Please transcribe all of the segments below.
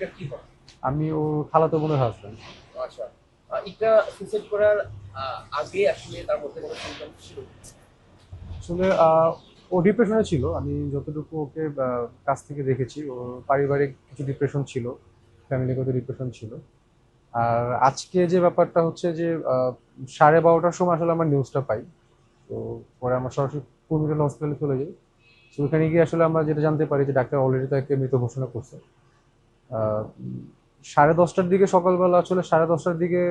এটা কি হয়? আমি ওর খালাতো বোনের হাজবেন্ড। আচ্ছা। এটা সুইসাইড করার আগে আসলে তার মধ্যে কোনো সিম্পটম ছিল? আসলে ও ডিপ্রেশনে ছিল, আমি যতটুকু ওকে কাছ থেকে দেখেছি ওর পারিবারিক কিছু ডিপ্রেশন ছিল, ফ্যামিলিগত ডিপ্রেশন ছিল। আর আজকে যে ব্যাপারটা হচ্ছে যে 12:30টার সময় আসলে আমরা নিউজটা পাই। তো পরে আমরা সরাসরি কুমিল্লা হসপিটালে চলে যাই। তো ওখানে গিয়ে আসলে আমরা যেটা জানতে পারি যে ডাক্তার অলরেডি তাকে মৃত ঘোষণা করছে। 10:30টার দিকে, সকালবেলা আসলে 10:30টার দিকে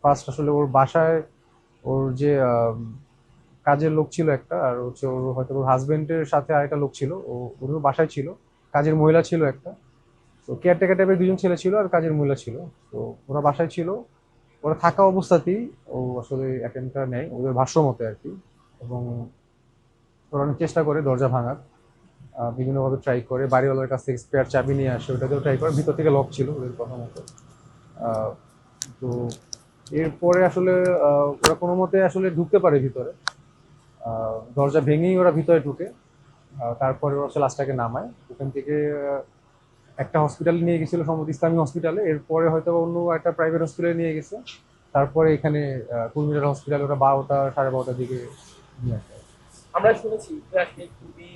ফার্স্ট আসলে ওর বাসায় ওর যে কাজের লোক ছিল একটা, আর হচ্ছে ওর হয়তো ওর হাজবেন্ডের সাথে আরেকটা লোক ছিল, ওরও বাসায় ছিল, কাজের মহিলা ছিল একটা। তো কেয়ারটেকার টাইপের দুজন ছেলে ছিল আর কাজের মহিলা ছিল। তো ওরা বাসায় ছিল, ওরা থাকা অবস্থাতেই ও আসলে অ্যাটেম্পটা নেয় ওদের ভাষ্য মতে আর কি। এবং ওরা অনেক চেষ্টা করে দরজা ভাঙার, বিভিন্নভাবে ট্রাই করে, বাড়িওয়ালার কাছ থেকে স্পেয়ার চাবি নিয়ে আসে, ওটাতেও ট্রাই করে, ভিতর থেকে লক ছিল ওদের কথা মতো। আহ, তো এরপরে আসলে ওরা কোনো মতে আসলে ঢুকতে পারে ভিতরে, দরজা ভেঙেই ওরা ভিতরে ঢুকে। তারপরে ওরা হচ্ছে লাশটাকে নামায় ওখান থেকে। একটা হসপিটালে নিয়ে গেছিল, সম্ভবত ইসলামী হসপিটালে, এরপরে হয়তো অন্য একটা প্রাইভেট হসপিটালে নিয়ে গেছে। তারপরে এখানে কুর্মিনার হসপিটালে ওরা 12টা 12:30টার দিকে নিয়ে আসে। আমরা শুনেছি যে আসলে খুবই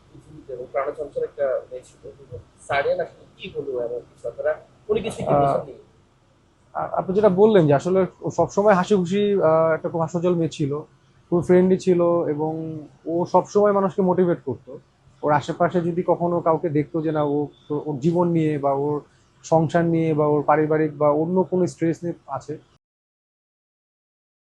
পৃথিবীতে এবং প্রাণচঞ্চল একটা মেয়ে ছিল, কিন্তু সাডেন আসলে কি হলো এমন কিছু আপনারা কোনো কিছু আহ, ইনফরমেশন নেই? আপনি যেটা বললেন যে আসলে ও সবসময় হাসি খুশি, একটা খুব হাস্যজ্জ্বল মেয়ে ছিল, খুব ফ্রেন্ডলি ছিল, এবং ও সবসময় মানুষকে মোটিভেট করতো। ওর আশেপাশে যদি কখনো কাউকে দেখতো যে না ও ওর জীবন নিয়ে বা ওর সংসার নিয়ে বা ওর পারিবারিক বা অন্য কোনো স্ট্রেস নিয়ে আছে,